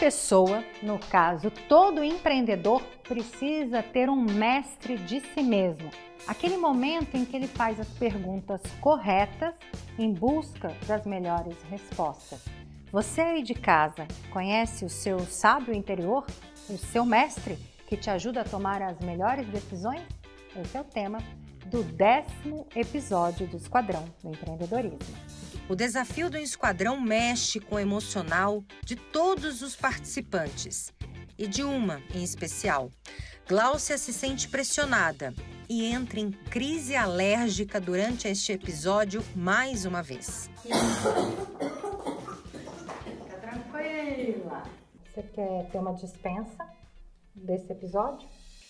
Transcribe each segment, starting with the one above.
pessoa, no caso, todo empreendedor, precisa ter um mestre de si mesmo. Aquele momento em que ele faz as perguntas corretas em busca das melhores respostas. Você aí de casa conhece o seu sábio interior, o seu mestre que te ajuda a tomar as melhores decisões? Esse é o tema do 10º episódio do Esquadrão do Empreendedorismo. O desafio do Esquadrão mexe com o emocional de todos os participantes e de uma em especial. Gláucia se sente pressionada e entra em crise alérgica durante este episódio mais uma vez. Fica tranquila. Você quer ter uma dispensa desse episódio?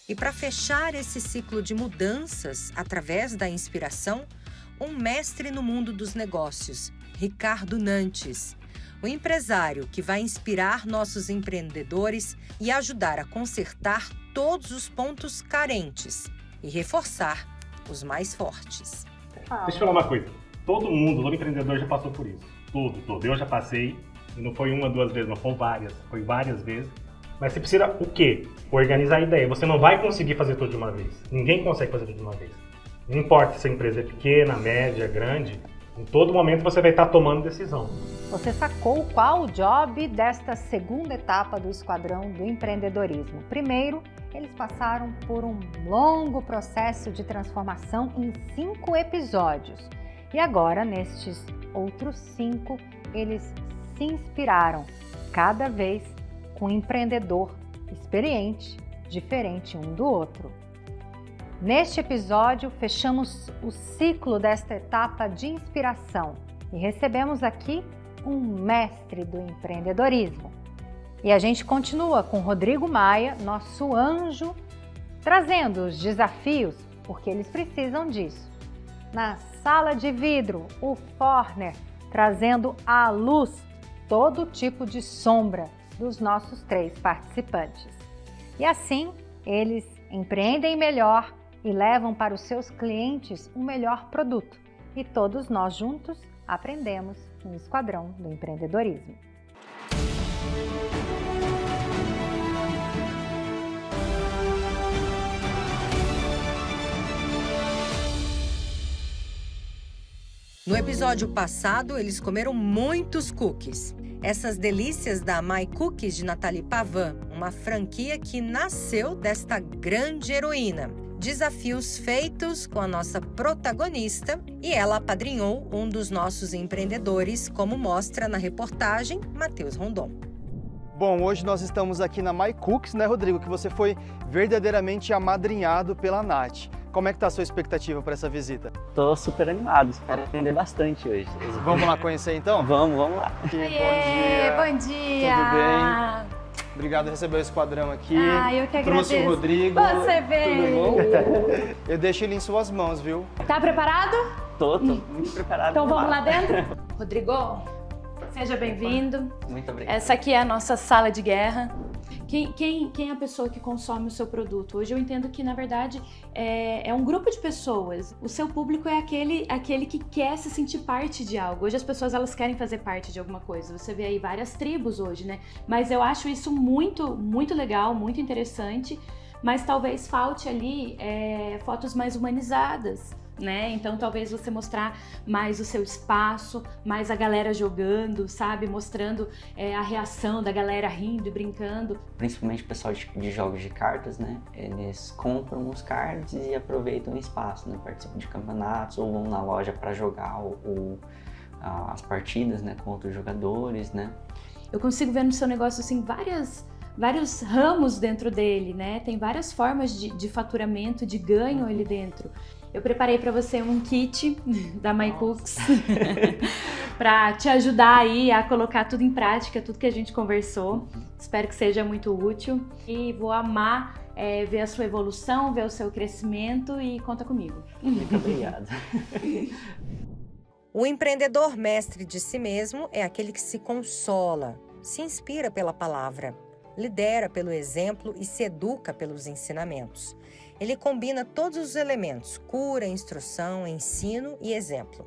E para fechar esse ciclo de mudanças através da inspiração, um mestre no mundo dos negócios, Ricardo Nantes, o empresário que vai inspirar nossos empreendedores e ajudar a consertar todos os pontos carentes e reforçar os mais fortes. Deixa eu falar uma coisa, todo empreendedor já passou por isso, todo. Eu já passei, e não foi uma, duas vezes, não foram várias, foi várias vezes. Mas você precisa o quê? Organizar a ideia. Você não vai conseguir fazer tudo de uma vez. Ninguém consegue fazer tudo de uma vez. Não importa se a empresa é pequena, média, grande, em todo momento você vai estar tomando decisão. Você sacou qual o job desta segunda etapa do Esquadrão do Empreendedorismo. Primeiro, eles passaram por um longo processo de transformação em 5 episódios. E agora, nestes outros 5, eles se inspiraram cada vez com um empreendedor experiente, diferente um do outro. Neste episódio, fechamos o ciclo desta etapa de inspiração e recebemos aqui um mestre do empreendedorismo. E a gente continua com Rodrigo Maia, nosso anjo, trazendo os desafios, porque eles precisam disso. Na sala de vidro, o Forner, trazendo à luz todo tipo de sombra dos nossos 3 participantes. E assim, eles empreendem melhor e levam para os seus clientes um melhor produto. E todos nós juntos aprendemos no Esquadrão do Empreendedorismo. No episódio passado, eles comeram muitos cookies. Essas delícias da My Cookies de Nathalie Pavan, uma franquia que nasceu desta grande heroína. Desafios feitos com a nossa protagonista e ela apadrinhou um dos nossos empreendedores, como mostra na reportagem Matheus Rondon. Bom, hoje nós estamos aqui na My Cookies, né, Rodrigo? Que você foi verdadeiramente amadrinhado pela Nath. Como é que tá a sua expectativa para essa visita? Tô super animado, espero aprender bastante hoje. Vamos lá conhecer então? Vamos lá. Bom dia! Bom dia! Tudo bem? Obrigado por receber o Esquadrão aqui. Eu que agradeço. Trouxe o Rodrigo. Você veio! Eu deixo ele em suas mãos, viu? Tá preparado? Tô muito preparado. Então vamos lá dentro? Rodrigo, seja bem-vindo. Muito obrigado. Essa aqui é a nossa sala de guerra. Quem é a pessoa que consome o seu produto? Hoje eu entendo que, na verdade, é um grupo de pessoas. O seu público é aquele que quer se sentir parte de algo. Hoje as pessoas, elas querem fazer parte de alguma coisa. Você vê aí várias tribos hoje, né? Mas eu acho isso muito, muito legal, muito interessante. Mas talvez falte ali fotos mais humanizadas, né? Então talvez você mostrar mais o seu espaço, mais a galera jogando, sabe? Mostrando a reação da galera rindo e brincando. Principalmente o pessoal de jogos de cartas, né? Eles compram os cards e aproveitam o espaço, né? Participam de campeonatos ou vão na loja para jogar as partidas, né? Com outros jogadores, né? Eu consigo ver no seu negócio assim vários ramos dentro dele, né? Tem várias formas de faturamento, de ganho ali dentro. Eu preparei para você um kit da My Cookies para te ajudar aí a colocar tudo em prática, tudo que a gente conversou. Espero que seja muito útil e vou amar ver a sua evolução, ver o seu crescimento e conta comigo. Muito obrigado. O empreendedor mestre de si mesmo é aquele que se consola, se inspira pela palavra, lidera pelo exemplo e se educa pelos ensinamentos. Ele combina todos os elementos: cura, instrução, ensino e exemplo.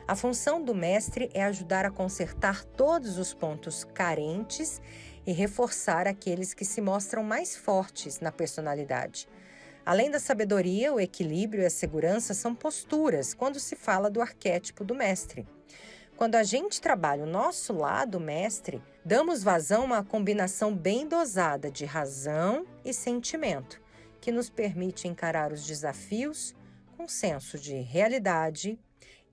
A função do mestre é ajudar a consertar todos os pontos carentes e reforçar aqueles que se mostram mais fortes na personalidade. Além da sabedoria, o equilíbrio e a segurança são posturas quando se fala do arquétipo do mestre. Quando a gente trabalha o nosso lado mestre, damos vazão a uma combinação bem dosada de razão e sentimento, que nos permite encarar os desafios com senso de realidade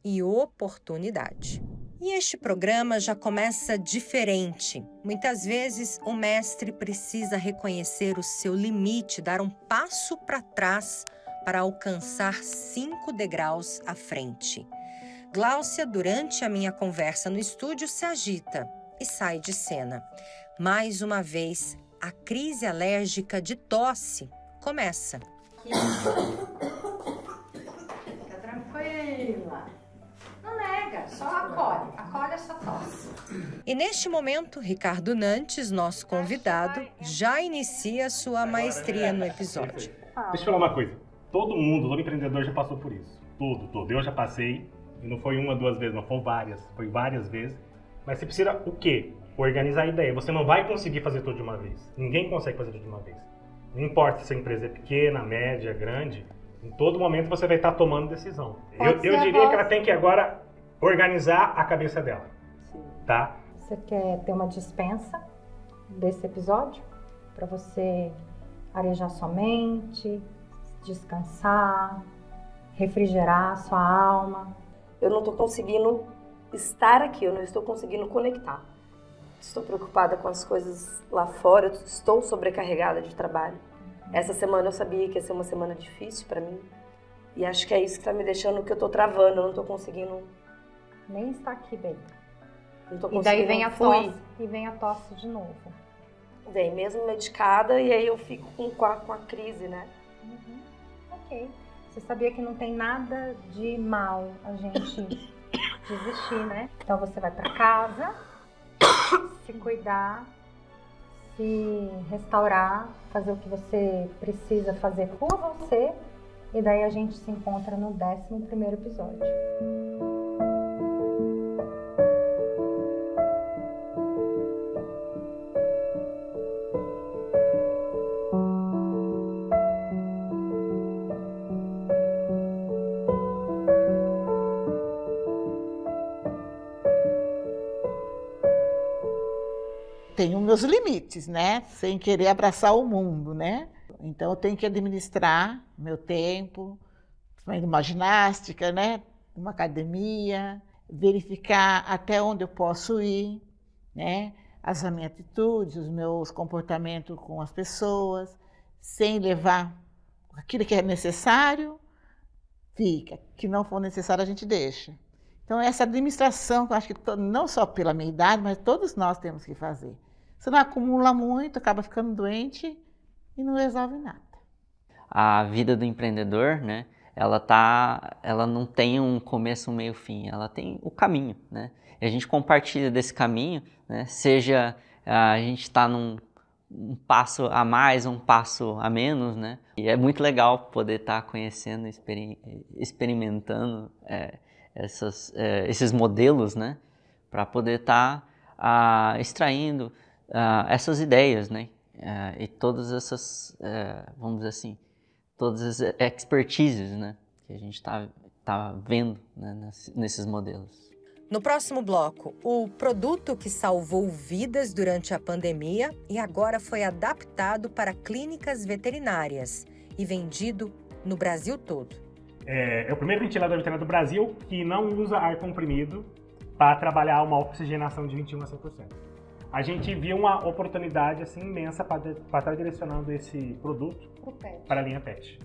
e oportunidade. E este programa já começa diferente. Muitas vezes o mestre precisa reconhecer o seu limite, dar um passo para trás para alcançar 5 degraus à frente. Gláucia, durante a minha conversa no estúdio, se agita e sai de cena. Mais uma vez, a crise alérgica de tosse começa. Fica tranquila. Não nega, só acolhe a sua tosse. E neste momento, Ricardo Nantes, nosso convidado, já inicia sua maestria no episódio. Deixa eu falar uma coisa. Todo empreendedor já passou por isso. Tudo. Eu já passei. E não foi uma, 2 vezes, não, foi várias vezes. Mas você precisa o quê? Organizar a ideia. Você não vai conseguir fazer tudo de uma vez. Ninguém consegue fazer tudo de uma vez. Não importa se a empresa é pequena, média, grande, em todo momento você vai estar tomando decisão. Eu diria que ela tem que agora organizar a cabeça dela. Sim. Tá? Você quer ter uma dispensa desse episódio? Para você arejar sua mente, descansar, refrigerar sua alma. Eu não estou conseguindo estar aqui, eu não estou conseguindo conectar. Estou preocupada com as coisas lá fora, eu estou sobrecarregada de trabalho. Essa semana eu sabia que ia ser uma semana difícil para mim. E acho que é isso que está me deixando que eu estou travando, eu não estou conseguindo... Nem está aqui bem. Não tô e daí vem a tosse, e vem a tosse de novo. Vem mesmo medicada e aí eu fico com a crise, né? Uhum. Ok. Você sabia que não tem nada de mal a gente desistir, né? Então você vai para casa, se cuidar, se restaurar, fazer o que você precisa fazer por você, e daí a gente se encontra no 11º episódio. Tenho meus limites, né? Sem querer abraçar o mundo, né? Então eu tenho que administrar meu tempo, uma ginástica, né? Uma academia, verificar até onde eu posso ir, né? As minhas atitudes, os meus comportamentos com as pessoas, sem levar aquilo que é necessário, fica. Que não for necessário, a gente deixa. Então essa administração, que eu acho que não só pela minha idade, mas todos nós temos que fazer. Você não acumula muito, acaba ficando doente e não resolve nada. A vida do empreendedor, né? Ela não tem um começo, um meio, fim. Ela tem o caminho, né? E a gente compartilha desse caminho, né? Seja a gente está num passo a mais, um passo a menos, né? E é muito legal poder estar conhecendo, experimentando esses modelos, né? Para poder estar extraindo essas ideias, né? E todas essas, vamos dizer assim, todas as expertises, né? Que a gente tá vendo, né? Nesses modelos. No próximo bloco, o produto que salvou vidas durante a pandemia e agora foi adaptado para clínicas veterinárias e vendido no Brasil todo. É o primeiro ventilador veterinário do Brasil que não usa ar comprimido para trabalhar uma oxigenação de 21 a 100%. A gente viu uma oportunidade assim, imensa para estar direcionando esse produto para a linha PET.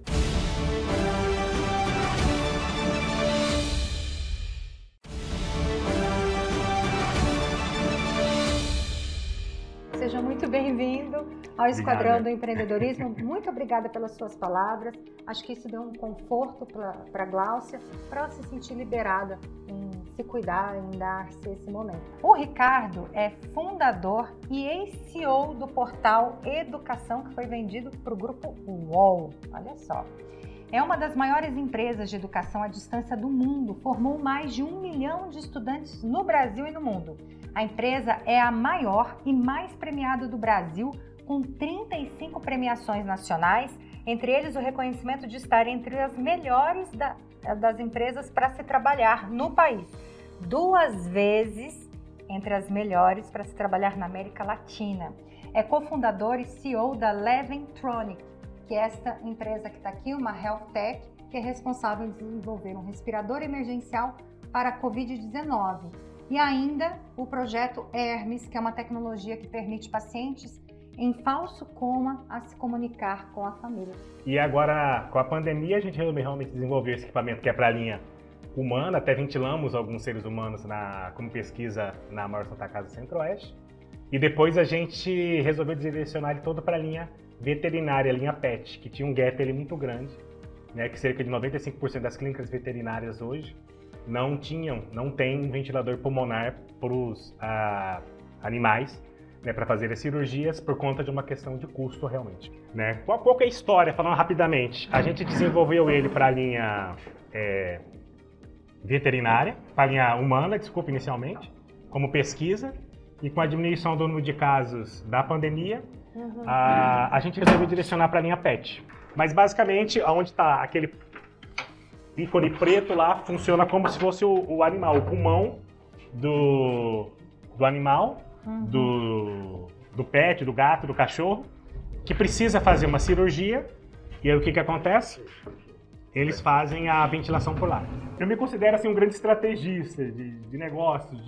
Seja muito bem-vindo ao Esquadrão do Empreendedorismo. Muito obrigada pelas suas palavras. Acho que isso deu um conforto para a Gláucia, para ela se sentir liberada em se cuidar, em dar-se esse momento. O Ricardo é fundador e ex-CEO do portal Educação, que foi vendido para o grupo UOL. Olha só. é uma das maiores empresas de educação à distância do mundo, formou mais de 1 milhão de estudantes no Brasil e no mundo. A empresa é a maior e mais premiada do Brasil, com 35 premiações nacionais, entre eles o reconhecimento de estar entre as melhores das empresas para se trabalhar no país. 2 vezes entre as melhores para se trabalhar na América Latina. É cofundador e CEO da Leventronic, que é esta empresa que está aqui, uma health tech, que é responsável em desenvolver um respirador emergencial para a Covid-19. E ainda o projeto Hermes, que é uma tecnologia que permite pacientes em falso coma a se comunicar com a família. E agora, com a pandemia, a gente resolveu realmente desenvolver esse equipamento que é para a linha humana, até ventilamos alguns seres humanos como pesquisa na maior Santa Casa Centro-Oeste. E depois a gente resolveu direcionar ele todo para a linha veterinária, a linha PET, que tinha um gap ali muito grande, né, que cerca de 95% das clínicas veterinárias hoje não tem ventilador pulmonar para os animais, né, para fazer as cirurgias por conta de uma questão de custo realmente. Né? Qual que é a história, falando rapidamente? A gente desenvolveu ele para a linha veterinária, para a linha humana, inicialmente, como pesquisa, e com a diminuição do número de casos da pandemia, a gente resolveu direcionar para a linha PET. Mas basicamente, onde está aquele ícone preto lá, funciona como se fosse o animal, o pulmão do animal, do pet, do gato, do cachorro, que precisa fazer uma cirurgia. E aí o que acontece? Eles fazem a ventilação por lá. Eu me considero assim, um grande estrategista de negócios,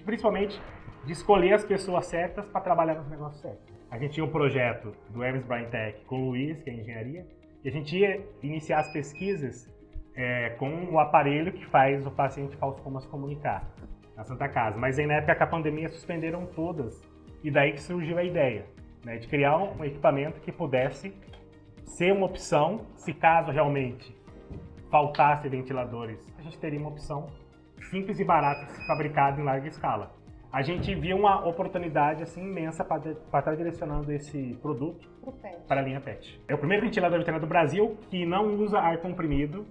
principalmente de escolher as pessoas certas para trabalhar nos negócios certos. A gente tinha um projeto do Hermes Brain Tech com o Luiz, que é engenharia, e a gente ia iniciar as pesquisas com o aparelho que faz o paciente falso coma se comunicar na Santa Casa. Mas aí na época que a pandemia suspenderam todas, e daí que surgiu a ideia, né, de criar um equipamento que pudesse ser uma opção, se caso realmente faltasse ventiladores, a gente teria uma opção simples e barata, fabricada em larga escala. A gente viu uma oportunidade assim, imensa para estar direcionando esse produto para a linha PET. É o primeiro ventilador veterinário do Brasil que não usa ar comprimido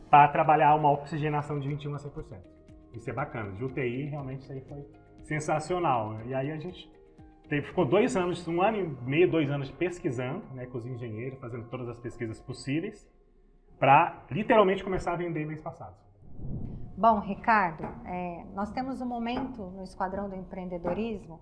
para trabalhar uma oxigenação de 21% a 100%. Isso é bacana. De UTI, realmente isso aí foi sensacional. E aí a gente ficou 2 anos, 1 ano e meio, 2 anos pesquisando, né, com os engenheiros, fazendo todas as pesquisas possíveis, para literalmente começar a vender mês passado. Bom, Ricardo, nós temos um momento no Esquadrão do Empreendedorismo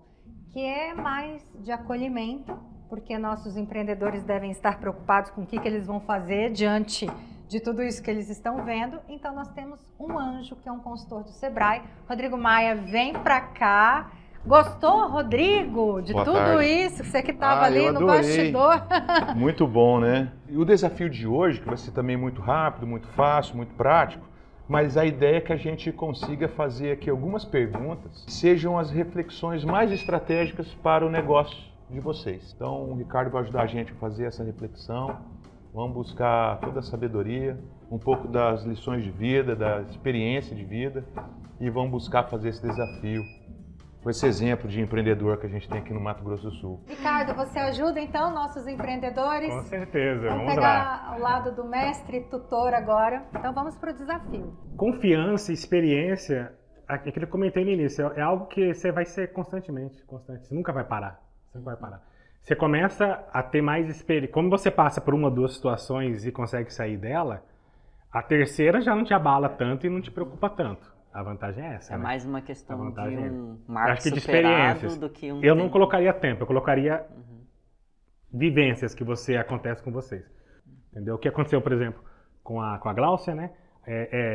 que é mais de acolhimento, porque nossos empreendedores devem estar preocupados com o que eles vão fazer diante de tudo isso que eles estão vendo. Então nós temos um anjo, que é um consultor do Sebrae. Rodrigo Maia, vem para cá. Gostou, Rodrigo, de Boa tudo tarde. Isso que você que estava ali no bastidor? Muito bom, né? E o desafio de hoje, que vai ser também muito rápido, muito fácil, muito prático, mas a ideia é que a gente consiga fazer aqui algumas perguntas que sejam as reflexões mais estratégicas para o negócio de vocês. Então, o Ricardo vai ajudar a gente a fazer essa reflexão. Vamos buscar toda a sabedoria, um pouco das lições de vida, da experiência de vida, e vamos buscar fazer esse desafio com esse exemplo de empreendedor que a gente tem aqui no Mato Grosso do Sul. Ricardo, você ajuda então nossos empreendedores? Com certeza, vamos lá. Pegar ao lado do mestre tutor agora. Então vamos para o desafio. Confiança e experiência, aquilo que eu comentei no início, é algo que você vai ser constante, você nunca vai parar. Você começa a ter mais experiência. Como você passa por 1 ou 2 situações e consegue sair dela, a terceira já não te abala tanto e não te preocupa tanto. A vantagem é essa, É né? mais uma questão de um Acho marco que de superado experiências. do que um Eu não colocaria tempo, eu colocaria vivências que acontece com vocês. Entendeu? O que aconteceu, por exemplo, com a Gláucia, né?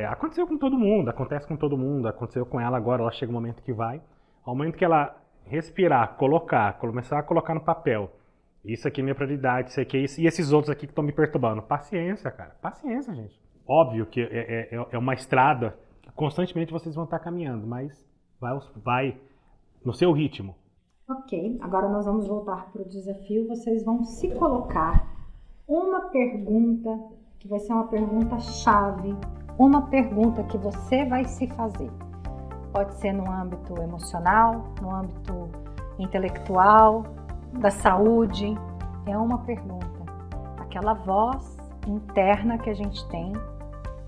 Aconteceu com todo mundo, acontece com todo mundo, aconteceu com ela agora, ela chega um momento que vai. Ao momento que ela respirar, começar a colocar no papel, isso aqui é minha prioridade, isso aqui é isso, e esses outros aqui que estão me perturbando. Paciência, cara. Paciência, gente. Óbvio que é uma estrada que constantemente vocês vão estar caminhando, mas vai no seu ritmo. Ok, agora nós vamos voltar para o desafio. Vocês vão se colocar uma pergunta, que vai ser uma pergunta-chave, uma pergunta que você vai se fazer. Pode ser no âmbito emocional, no âmbito intelectual, da saúde. É uma pergunta. Aquela voz interna que a gente tem,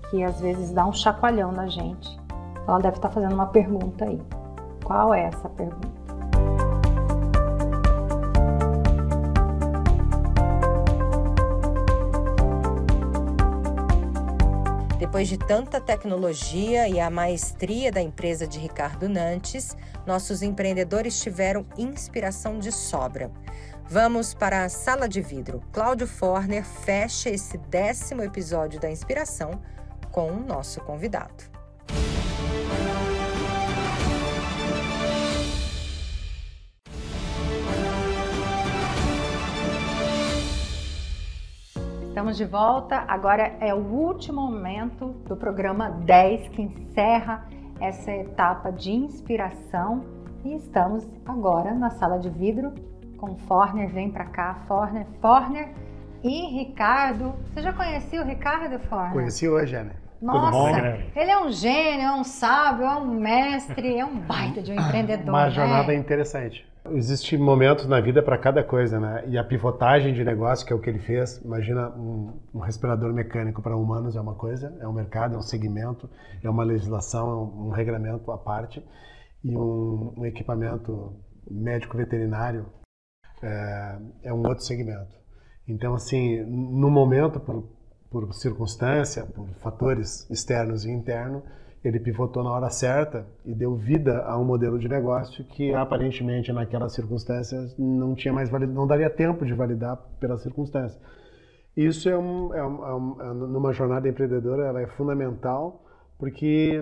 que às vezes dá um chacoalhão na gente. Ela deve estar fazendo uma pergunta aí. Qual é essa pergunta? Depois de tanta tecnologia e a maestria da empresa de Ricardo Nantes, nossos empreendedores tiveram inspiração de sobra. Vamos para a Sala de Vidro. Cláudio Forner fecha esse 10º episódio da Inspiração com o nosso convidado. Estamos de volta, agora é o último momento do programa 10 que encerra essa etapa de inspiração e estamos agora na Sala de Vidro com Forner, vem para cá, Forner e Ricardo. Você já conhecia o Ricardo, Forner? Conheci hoje, né? Nossa, ele é um gênio, é um sábio, é um mestre, é um baita de um empreendedor. Uma jornada interessante. Existem momentos na vida para cada coisa, né? E a pivotagem de negócio, que é o que ele fez, imagina um respirador mecânico para humanos é uma coisa, é um mercado, é um segmento, é uma legislação, um regramento à parte, e um equipamento médico veterinário é um outro segmento. Então, assim, no momento, por circunstância, por fatores externos e internos, ele pivotou na hora certa e deu vida a um modelo de negócio que aparentemente naquelas circunstâncias não tinha mais não daria tempo de validar pelas circunstâncias. Isso numa jornada empreendedora, ela é fundamental porque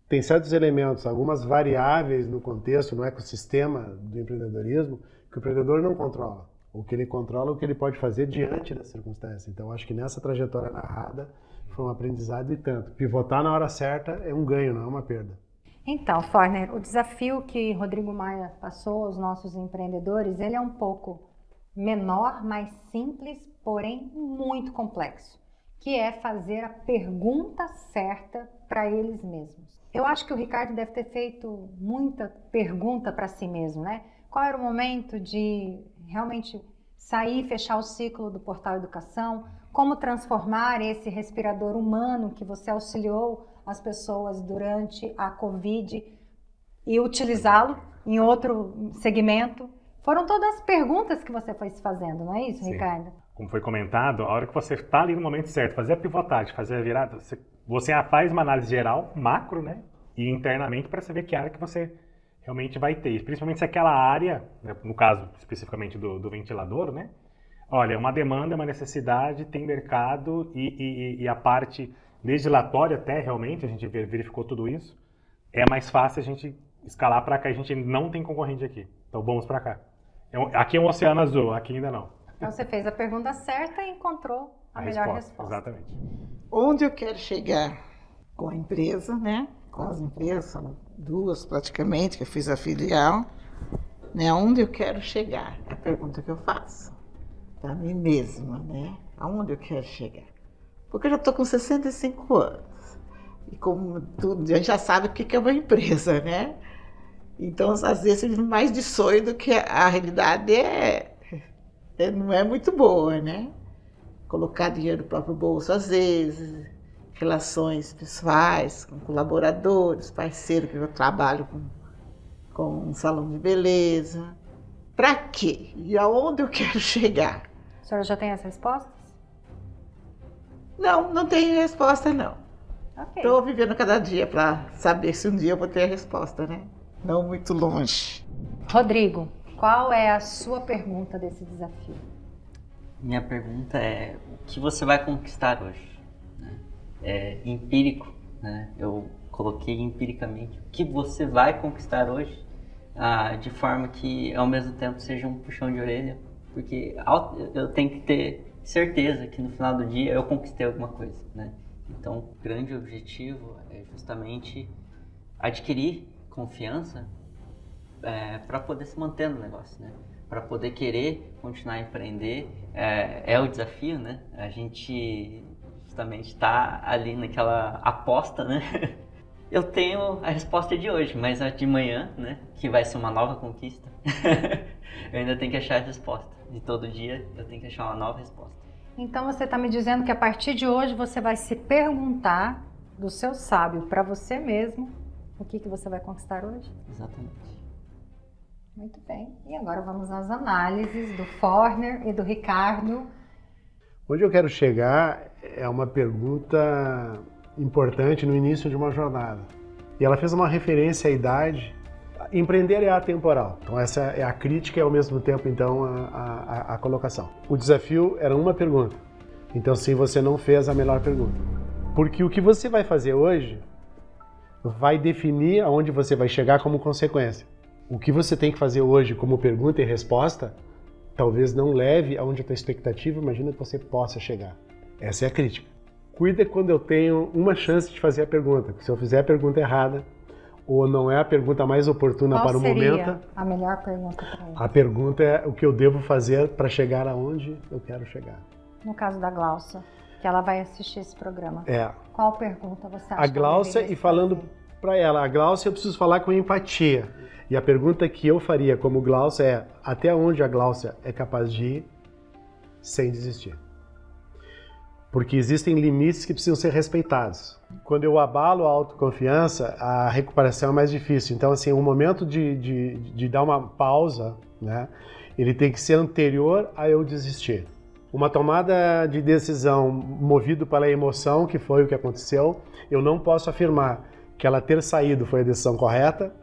tem certos elementos, algumas variáveis no contexto, no ecossistema do empreendedorismo que o empreendedor não controla. O que ele controla é o que ele pode fazer diante da circunstância. Então, acho que nessa trajetória narrada foi um aprendizado e tanto. Pivotar na hora certa é um ganho, não é uma perda. Então, Forner, o desafio que Rodrigo Maia passou aos nossos empreendedores, ele é um pouco menor, mais simples, porém muito complexo, que é fazer a pergunta certa para eles mesmos. Eu acho que o Ricardo deve ter feito muita pergunta para si mesmo, né? Qual era o momento de realmente sair e fechar o ciclo do Portal Educação? Como transformar esse respirador humano que você auxiliou as pessoas durante a Covid e utilizá-lo em outro segmento? Foram todas as perguntas que você foi se fazendo, não é isso, Sim. Ricardo? Como foi comentado, a hora que você está ali no momento certo, fazer a pivotagem, fazer a virada, você faz uma análise geral, macro, né? E internamente para saber que área que você realmente vai ter. Principalmente se aquela área, no caso especificamente do ventilador, né? Olha, uma demanda, uma necessidade, tem mercado e a parte legislatória até realmente, a gente verificou tudo isso, é mais fácil a gente escalar para cá, a gente não tem concorrente aqui. Então vamos para cá. Aqui é um oceano azul, aqui ainda não. Então você fez a pergunta certa e encontrou a melhor resposta. Exatamente. Onde eu quero chegar com a empresa, né? Com as empresas, são 2 praticamente, que eu fiz a filial, né? Onde eu quero chegar? É a pergunta que eu faço para mim mesma, né? Aonde eu quero chegar? Porque eu já estou com 65 anos. E como tudo, a gente já sabe o que é uma empresa, né? Então, às vezes, mais de sonho do que a realidade não é muito boa, né? Colocar dinheiro no próprio bolso, às vezes, relações pessoais com colaboradores, parceiros, que eu trabalho com um salão de beleza. Para quê? E aonde eu quero chegar? A senhora já tem as respostas? Não tenho resposta, não. Estou Ok. vivendo cada dia para saber se um dia eu vou ter a resposta, né? Não muito longe. Rodrigo, qual é a sua pergunta desse desafio? Minha pergunta é: o que você vai conquistar hoje? É empírico, né? Eu coloquei empiricamente o que você vai conquistar hoje, de forma que ao mesmo tempo seja um puxão de orelha, porque eu tenho que ter certeza que no final do dia eu conquistei alguma coisa, né? Então, o grande objetivo é justamente adquirir confiança para poder se manter no negócio, né? Para poder querer continuar a empreender, é o desafio, né? A gente justamente está ali naquela aposta, né? Eu tenho a resposta de hoje, mas a de manhã, né? Que vai ser uma nova conquista, eu ainda tenho que achar a resposta. De todo dia eu tenho que achar uma nova resposta. Então você está me dizendo que a partir de hoje você vai se perguntar do seu sábio para você mesmo o que você vai conquistar hoje? Exatamente. Muito bem. E agora vamos às análises do Forner e do Ricardo. Onde eu quero chegar é uma pergunta importante no início de uma jornada. E ela fez uma referência à idade. Empreender é atemporal. Então essa é a crítica e ao mesmo tempo então a colocação. O desafio era uma pergunta. Então sim, você não fez a melhor pergunta. Porque o que você vai fazer hoje vai definir aonde você vai chegar como consequência. O que você tem que fazer hoje como pergunta e resposta talvez não leve aonde a tua expectativa imagina que você possa chegar. Essa é a crítica. Cuida quando eu tenho uma chance de fazer a pergunta. Se eu fizer a pergunta errada, ou não é a pergunta mais oportuna para o momento. Qual seria a melhor pergunta para ele? A pergunta é o que eu devo fazer para chegar aonde eu quero chegar. No caso da Gláucia, que ela vai assistir esse programa. É. Qual pergunta você acha? A Gláucia, e falando para ela, a Gláucia eu preciso falar com empatia. E a pergunta que eu faria como Gláucia é: até onde a Gláucia é capaz de ir sem desistir? Porque existem limites que precisam ser respeitados. Quando eu abalo a autoconfiança, a recuperação é mais difícil. Então, assim, o momento de dar uma pausa, né, ele tem que ser anterior a eu desistir. Uma tomada de decisão movido pela emoção, que foi o que aconteceu, eu não posso afirmar que ela ter saído foi a decisão correta,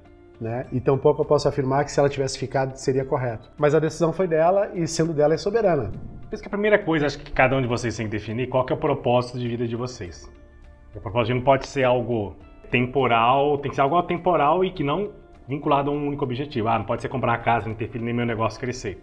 né, e tampouco eu posso afirmar que se ela tivesse ficado seria correto. Mas a decisão foi dela e sendo dela é soberana. Por isso que a primeira coisa, acho que cada um de vocês tem que definir qual que é o propósito de vida de vocês. O propósito não pode ser algo temporal, tem que ser algo atemporal e que não vinculado a um único objetivo. Não pode ser comprar uma casa, nem ter filho, nem meu negócio crescer.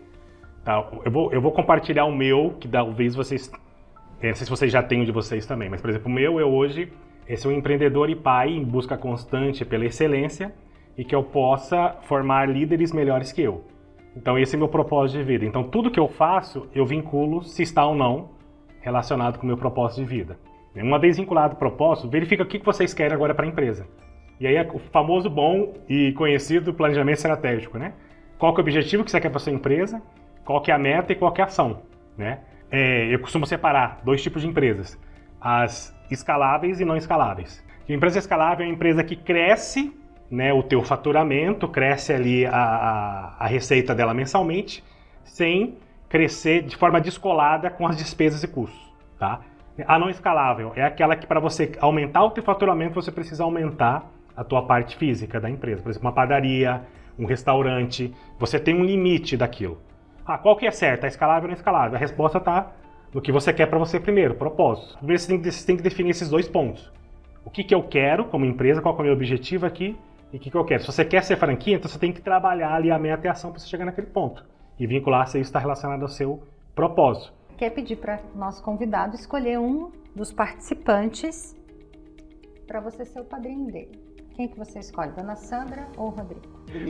Tá? Eu vou compartilhar o meu, que talvez vocês... não sei se vocês já têm o de vocês também, mas, por exemplo, o meu, eu hoje sou um empreendedor e pai em busca constante pela excelência e que eu possa formar líderes melhores que eu. Então esse é o meu propósito de vida. Então tudo que eu faço, eu vinculo se está ou não relacionado com o meu propósito de vida. Uma vez vinculado ao propósito, verifica o que vocês querem agora para a empresa. E aí é o famoso bom e conhecido planejamento estratégico, né? Qual que é o objetivo que você quer para sua empresa, qual que é a meta e qual que é a ação, né? Eu costumo separar dois tipos de empresas, as escaláveis e não escaláveis. A empresa escalável é uma empresa que cresce, né, o teu faturamento, cresce ali a receita dela mensalmente, sem crescer de forma descolada com as despesas e custos, tá? A não escalável é aquela que para você aumentar o teu faturamento, você precisa aumentar a tua parte física da empresa. Por exemplo, uma padaria, um restaurante, você tem um limite daquilo. Qual que é certo? É escalável ou não escalável? A resposta está no que você quer para você primeiro, propósito. Primeiro você tem que definir esses dois pontos. O que eu quero como empresa, qual que é o meu objetivo aqui, e o que eu quero. Se você quer ser franquia, então você tem que trabalhar ali a meta e a ação para você chegar naquele ponto. E vincular se isso está relacionado ao seu propósito. Quer pedir para o nosso convidado escolher um dos participantes para você ser o padrinho dele. Quem que você escolhe? Dona Sandra ou o Rodrigo?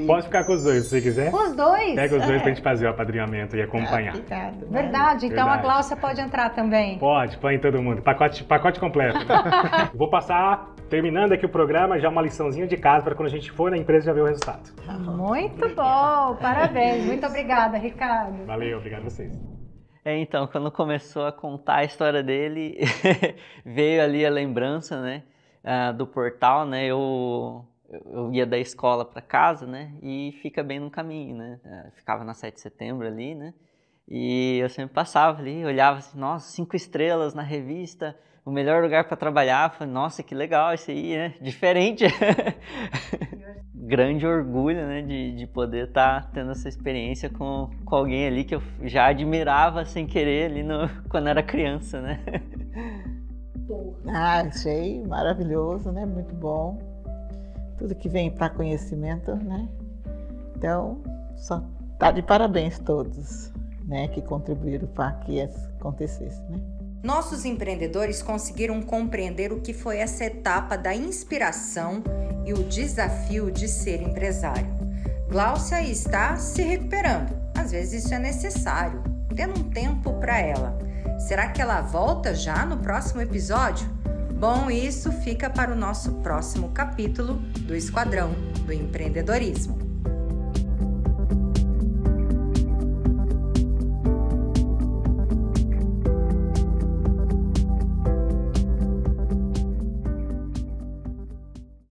Pode ficar com os dois, se você quiser. Os dois? Pega os dois pra gente fazer o apadrinhamento e acompanhar. Obrigado. Verdade, então a Gláucia pode entrar também. Pode, põe todo mundo. Pacote completo. Vou passar, terminando aqui o programa, já uma liçãozinha de casa para quando a gente for na empresa já ver o resultado. Muito bom, parabéns. Muito obrigada, Ricardo. Valeu, obrigado a vocês. Então, quando começou a contar a história dele, veio ali a lembrança, né, do portal, né, eu ia da escola para casa, né, e fica bem no caminho, né, ficava na 7 de setembro ali, né, e eu sempre passava ali, olhava assim, nossa, 5 estrelas na revista, o melhor lugar para trabalhar, falei, nossa, que legal isso aí, né, diferente. Grande orgulho, né, de poder estar tendo essa experiência com alguém ali que eu já admirava sem querer ali quando era criança, né. Achei maravilhoso, né, muito bom. Tudo que vem para conhecimento, né. Então, só tá de parabéns todos, né, que contribuíram para que isso acontecesse, né. Nossos empreendedores conseguiram compreender o que foi essa etapa da inspiração e o desafio de ser empresário. Gláucia está se recuperando. Às vezes isso é necessário, tendo um tempo para ela. Será que ela volta já no próximo episódio? Bom, isso fica para o nosso próximo capítulo do Esquadrão do Empreendedorismo.